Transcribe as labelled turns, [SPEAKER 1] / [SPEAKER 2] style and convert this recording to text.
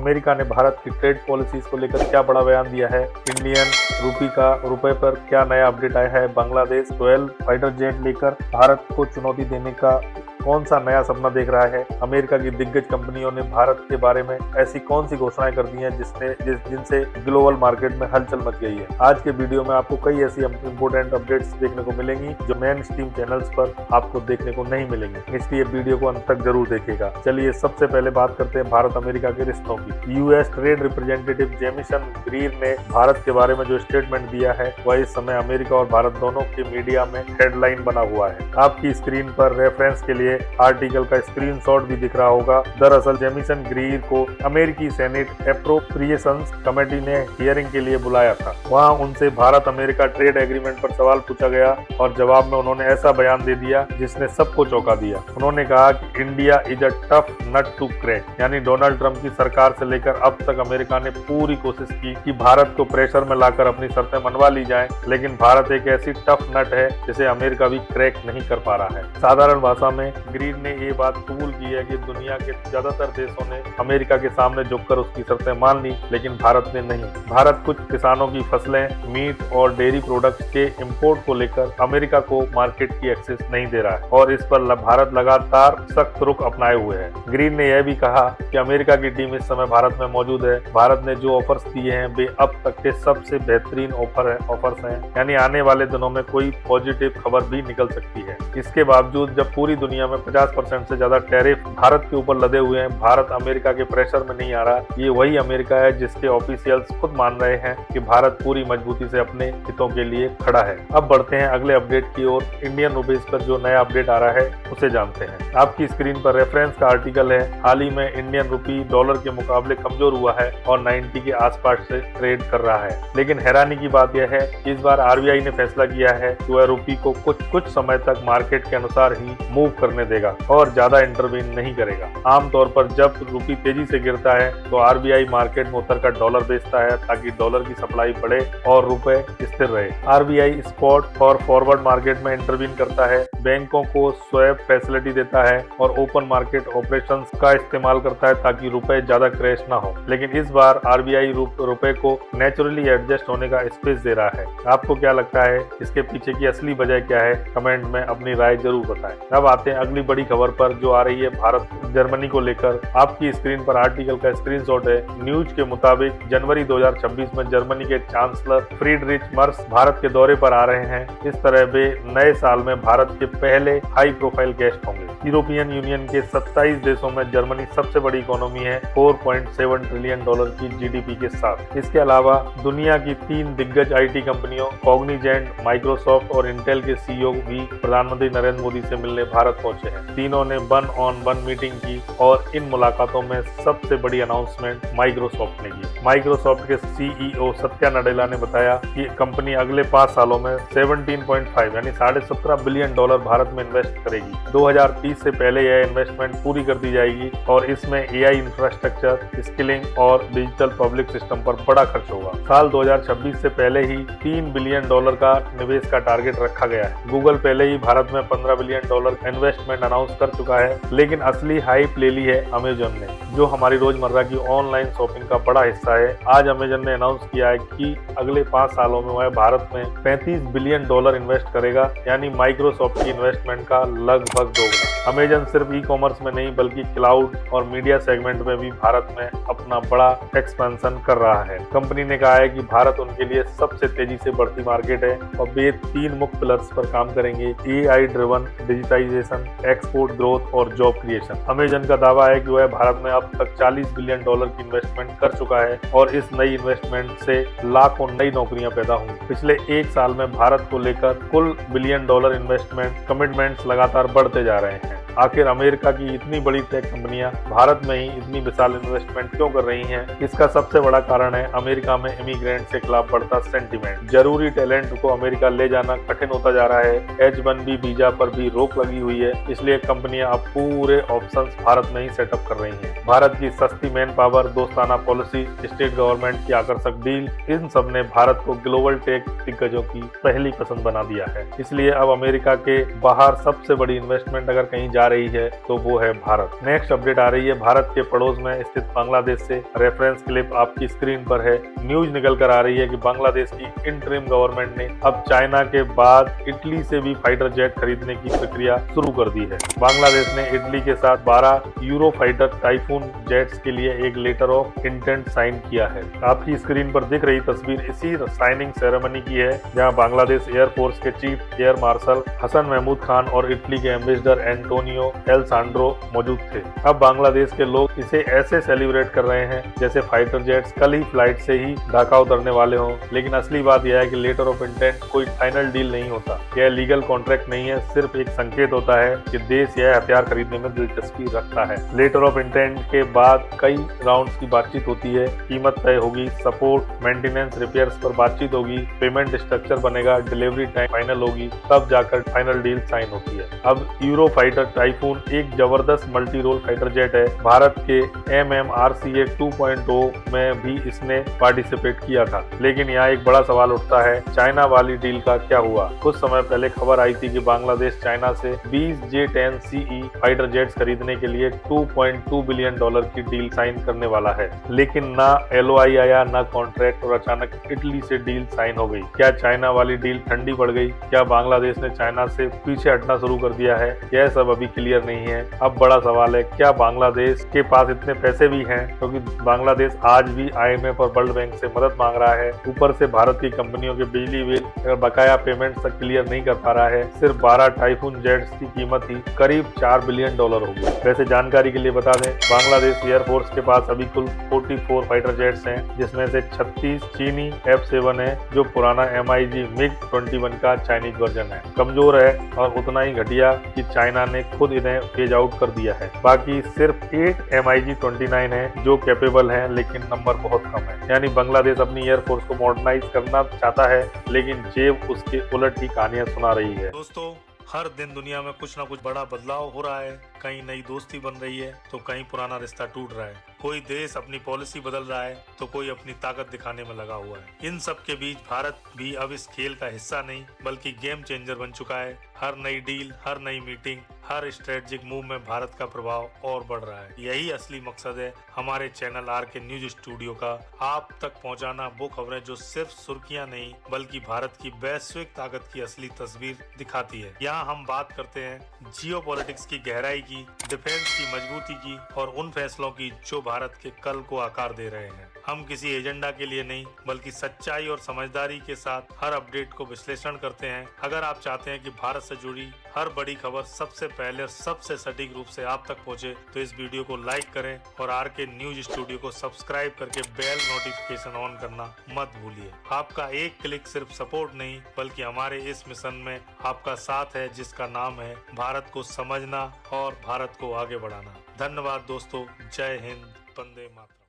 [SPEAKER 1] America ने भारत की trade policies को लेकर क्या बड़ा बयान दिया है, इंडियन रूपी का रुपए पर क्या नया अपडेट आया है, बांग्लादेश 12 फाइटर जेट लेकर भारत को चुनौती देने का कौन सा नया सपना देख रहा है, अमेरिका की दिग्गज कंपनियों ने भारत के बारे में ऐसी कौन सी घोषणाएं कर दी हैं जिनसे ग्लोबल मार्केट में हलचल मच गई है। आज के वीडियो में आपको कई ऐसी इंपोर्टेंट अपडेट्स देखने को मिलेंगी जो मेन स्ट्रीम चैनल्स पर आपको देखने को नहीं मिलेंगी, इसलिए वीडियो को अंत तक जरूर देखिएगा। चलिए सबसे पहले बात करते हैं भारत अमेरिका के रिश्तों की। US trade representative Jameson Greer ने भारत के बारे में जो स्टेटमेंट दिया है वह इस समय अमेरिका और भारत दोनों के मीडिया में हेडलाइन बना हुआ है। आपकी स्क्रीन पर रेफरेंस के लिए आर्टिकल का स्क्रीनशॉट भी दिख रहा होगा। दरअसल जेमिसन ग्रीर को अमेरिकी सेनेट एप्रोप्रिएशंस कमेटी ने हियरिंग के लिए बुलाया था। वहां उनसे भारत अमेरिका ट्रेड एग्रीमेंट पर सवाल पूछा गया और जवाब में उन्होंने ऐसा बयान दे दिया जिसने सबको चौंका दिया। उन्होंने कहा कि India is a tough nut to crack, यानी डोनाल्ड ट्रंप की सरकार से लेकर अब तक अमेरिका ने पूरी कोशिश की कि भारत को प्रेशर में लाकर अपनी शर्तें मनवा ली जाएं, लेकिन भारत एक ऐसी टफ नट है जिसे अमेरिका भी क्रैक नहीं कर पा रहा है। साधारण भाषा में ग्रीन ने ये बात कबूल की है कि दुनिया के ज्यादातर देशों ने अमेरिका के सामने झुककर उसकी शर्तें मान ली, लेकिन भारत ने नहीं। भारत कुछ किसानों की फसलें, मीट और डेयरी प्रोडक्ट्स के इंपोर्ट को लेकर अमेरिका को मार्केट की एक्सेस नहीं दे रहा है और इस पर भारत लगातार सख्त रुख अपनाए हुए है। ग्रीन ने यह भी कहा कि अमेरिका की टीम इस समय भारत में मौजूद है। भारत ने जो ऑफर्स दिए हैं वे अब तक के सबसे बेहतरीन ऑफर्स हैं, यानी आने वाले दिनों में कोई पॉजिटिव खबर भी निकल सकती है। इसके बावजूद जब पूरी दुनिया में 50% से ज्यादा टैरिफ भारत के ऊपर लदे हुए हैं, भारत अमेरिका के प्रेशर में नहीं आ रहा। ये वही अमेरिका है जिसके ऑफिशियल्स खुद मान रहे हैं कि भारत पूरी मजबूती से अपने हितों के लिए खड़ा है। अब बढ़ते हैं अगले अपडेट की ओर। इंडियन रुपीज पर जो नया अपडेट आ रहा है उसे जानते हैं। आपकी स्क्रीन पर रेफरेंस का आर्टिकल है। हाल ही में इंडियन रुपी डॉलर के मुकाबले कमजोर हुआ है और 90 के आसपास से ट्रेड कर रहा है, लेकिन हैरानी की बात यह है कि इस बार आरबीआई ने फैसला किया है कि वह रुपी को कुछ समय तक मार्केट के अनुसार ही मूव करने देगा और ज्यादा इंटरवीन नहीं करेगा। आमतौर पर जब रुपी तेजी से गिरता है तो आरबीआई मार्केट में उतरकर डॉलर बेचता है ताकि डॉलर की सप्लाई बढ़े और रुपए स्थिर रहे। आरबीआई स्पॉट और फॉरवर्ड मार्केट में इंटरवीन करता है, बैंकों को स्वैप फैसिलिटी देता है और ओपन मार्केट ऑपरेशंस का इस्तेमाल करता है ताकि रुपए ज्यादा क्रैश ना हो। लेकिन इस बार आरबीआई रुपए को नेचुरली एडजस्ट होने का स्पेस दे रहा है। आपको क्या लगता है इसके पीछे की असली वजह क्या है? कमेंट में अपनी राय जरूर बताएं। अब आते हैं अगली बड़ी खबर पर जो आ रही है भारत जर्मनी को लेकर। आपकी स्क्रीन पर आर्टिकल का स्क्रीनशॉट है। न्यूज के मुताबिक जनवरी 2026 में जर्मनी के चांसलर फ्रीडरिच मर्स भारत के दौरे पर आ रहे हैं। इस तरह वे नए साल में भारत के पहले हाई प्रोफाइल गेस्ट होंगे। यूरोपियन यूनियन के 27 देशों में जर्मनी सबसे बड़ी इकोनॉमी है 4.7 ट्रिलियन डॉलर की जीडीपी के साथ। इसके अलावा दुनिया की 3 दिग्गज आईटी कंपनियों कॉग्निजेंट, माइक्रोसॉफ्ट और इंटेल के सीईओ भी प्रधानमंत्री नरेंद्र मोदी से मिलने भारत पहुंचे हैं। तीनों ने 1-on-1 मीटिंग की और इन मुलाकातों में सबसे बड़ी अनाउंसमेंट माइक्रोसॉफ्ट ने की। माइक्रोसॉफ्ट के सीईओ सत्या नडेला ने बताया कि कंपनी अगले 5 सालों में 17.5 यानी $17.5 बिलियन भारत में इन्वेस्ट करेगी। 2030 से पहले यह इन्वेस्टमेंट पूरी कर दी जाएगी और इसमें एआई इंफ्रास्ट्रक्चर, स्किलिंग और डिजिटल पब्लिक सिस्टम पर बड़ा खर्च होगा। साल 2026 से पहले ही $3 बिलियन का निवेश का टारगेट रखा गया है। गूगल पहले ही भारत में $15 बिलियन इन्वेस्टमेंट अनाउंस कर चुका है, लेकिन असली हाइप ले ली है अमेजन ने, जो हमारी रोजमर्रा की ऑनलाइन शॉपिंग का बड़ा हिस्सा है। आज अमेजन ने अनाउंस किया है कि अगले 5 सालों में वह भारत में $35 बिलियन इन्वेस्ट करेगा, यानी माइक्रोसॉफ्ट की इन्वेस्टमेंट का लगभग दोगुना। अमेजन सिर्फ ई कॉमर्स में नहीं बल्कि क्लाउड और मीडिया सेगमेंट में भी भारत में अपना बड़ा एक्सपेंशन कर रहा है। कंपनी ने कहा है कि भारत उनके लिए सबसे तेजी से बढ़ती मार्केट है और वे 3 मुख्य पिलर्स पर काम करेंगे: AI driven digitisation, export growth और जॉब क्रिएशन। अमेजन का दावा है कि वह भारत में अब तक $40 बिलियन की इन्वेस्टमेंट कर चुका है और इस नई इन्वेस्टमेंट से लाखों नई नौकरियां पैदा होंगी। पिछले 1 साल में भारत को लेकर कुल $बिलियन इन्वेस्टमेंट कमिटमेंट्स लगातार बढ़ते जा रहे हैं। आखिर अमेरिका की इतनी बड़ी टेक कंपनियां भारत में ही इतनी विशाल इन्वेस्टमेंट क्यों कर रही हैं? इसका सबसे बड़ा कारण है अमेरिका में इमिग्रेंट्स के खिलाफ बढ़ता सेंटीमेंट। जरूरी टैलेंट को अमेरिका ले जाना कठिन होता जा रहा है। H-1B वीजा पर भी रोक लगी हुई है, इसलिए कंपनियां अब पूरे ऑप्शंस भारत में ही सेटअप कर रही हैं। भारत की सस्ती मैन पावर, दोस्ताना पॉलिसी, स्टेट गवर्नमेंट की आकर्षक डील, इन सब ने भारत को ग्लोबल टेक दिग्गजों की पहली पसंद बना दिया है। इसलिए अब अमेरिका के बाहर सबसे बड़ी इन्वेस्टमेंट अगर कहीं जा रही है तो वो है भारत। नेक्स्ट अपडेट आ रही है भारत के पड़ोस में स्थित बांग्लादेश से। रेफरेंस क्लिप आपकी स्क्रीन पर है। न्यूज निकल कर आ रही है कि बांग्लादेश की इंटरिम गवर्नमेंट ने अब चाइना के बाद इटली से भी फाइटर जेट खरीदने की प्रक्रिया शुरू कर दी है। बांग्लादेश ने इटली के साथ 12 यूरो फाइटर टाइफून जेट्स के लिए एक लेटर ऑफ इंटेंट साइन किया है। आपकी स्क्रीन पर दिख रही तस्वीर इसी साइनिंग सेरेमनी की है, जहां बांग्लादेश एयरफोर्स के chief air marshal Hasan Mahmood Khan और इटली के एम्बेसडर एंटोनियो एल सांड्रो मौजूद थे। अब बांग्लादेश के लोग इसे ऐसे सेलिब्रेट कर रहे हैं जैसे फाइटर जेट्स कल ही फ्लाइट से ही ढाका उतरने वाले हों। लेकिन असली बात यह है कि लेटर ऑफ इंटेंट कोई फाइनल डील नहीं होता। यह लीगल कॉन्ट्रैक्ट नहीं है, सिर्फ एक संकेत होता है कि देश यह हथियार खरीदने में दिलचस्पी रखता है। लेटर ऑफ इंटेंट के बाद कई राउंड्स की बातचीत होती है, कीमत तय होगी, सपोर्ट, मेंटेनेंस, रिपेयर्स पर बातचीत होगी, पेमेंट स्ट्रक्चर बनेगा, डिलीवरी टाइम फाइनल होगी, तब जाकर फाइनल डील साइन होती है। अब यूरो फाइटर टाइफून एक जबरदस्त मल्टी रोल फाइटर जेट है। भारत के MMRCA 2.0 में भी इसने पार्टिसिपेट किया था। लेकिन यहाँ एक बड़ा सवाल उठता है, चाइना वाली डील का क्या हुआ? कुछ समय पहले खबर आई थी कि बांग्लादेश चाइना से 20 J-10CE फाइटर जेट्स खरीदने के लिए $2.2 बिलियन की डील साइन करने वाला है। लेकिन ना LOI आया, ना कॉन्ट्रैक्ट, और अचानक इटली से डील साइन हो गई। क्या चाइना वाली डील ठंडी पड़ गई? क्या बांग्लादेश ने चाइना से पीछे हटना शुरू कर दिया है? यह सब अभी क्लियर नहीं है। अब बड़ा सवाल है, क्या बांग्लादेश के पास इतने पैसे भी हैं? क्योंकि बांग्लादेश आज भी IMF और वर्ल्ड बैंक से मदद मांग रहा है। ऊपर से भारत की कंपनियों के बिजली बिल बकाया पेमेंट तक क्लियर नहीं कर पा रहा है। सिर्फ 12 टाइफून जेट्स की कीमत ही करीब $4 बिलियन होगी। वैसे जानकारी के लिए बता दें, बांग्लादेश एयरफोर्स के पास अभी कुल 44 फाइटर जेट्स हैं, जिसमें से 36 चीनी F-7 है, जो पुराना MiG MiG-21 का चाइनीज वर्जन है। कमजोर है और उतना ही घटिया कि चाइना ने खुद इन्हें फेज आउट कर दिया है। बाकी सिर्फ 8 MiG-29 है जो कैपेबल है, लेकिन नंबर बहुत कम है। यानी बांग्लादेश अपनी एयरफोर्स को मॉडर्नाइज करना चाहता है, लेकिन जेब उसके उलट ही कहानियां सुना रही है।
[SPEAKER 2] दोस्तों, हर दिन दुनिया में कुछ ना कुछ बड़ा बदलाव हो रहा है। कहीं नई दोस्ती बन रही है तो कहीं पुराना रिश्ता टूट रहा है। कोई देश अपनी पॉलिसी बदल रहा है तो कोई अपनी ताकत दिखाने में लगा हुआ है। इन सब के बीच भारत भी अब इस खेल का हिस्सा नहीं बल्कि गेम चेंजर बन चुका है। हर नई डील, हर नई मीटिंग, हर स्ट्रेटेजिक मूव में भारत का प्रभाव और बढ़ रहा है। यही असली मकसद है हमारे चैनल RK न्यूज स्टूडियो का, आप तक पहुंचाना वो खबरें जो सिर्फ सुर्खियां नहीं बल्कि भारत की वैश्विक ताकत की असली तस्वीर दिखाती है। यहाँ हम बात करते हैं जियोपॉलिटिक्स की गहराई की, डिफेंस की मजबूती की और उन फैसलों की जो भारत के कल को आकार दे रहे हैं। हम किसी एजेंडा के लिए नहीं बल्कि सच्चाई और समझदारी के साथ हर अपडेट को विश्लेषण करते हैं। अगर आप चाहते हैं कि भारत से जुड़ी हर बड़ी खबर सबसे पहले और सबसे सटीक रूप से आप तक पहुंचे, तो इस वीडियो को लाइक करें और RK न्यूज स्टूडियो को सब्सक्राइब करके बेल नोटिफिकेशन ऑन करना मत भूलिए। आपका एक क्लिक सिर्फ सपोर्ट नहीं बल्कि हमारे इस मिशन में आपका साथ है, जिसका नाम है भारत को समझना और भारत को आगे बढ़ाना। धन्यवाद दोस्तों। जय हिंद, वंदे मातरम।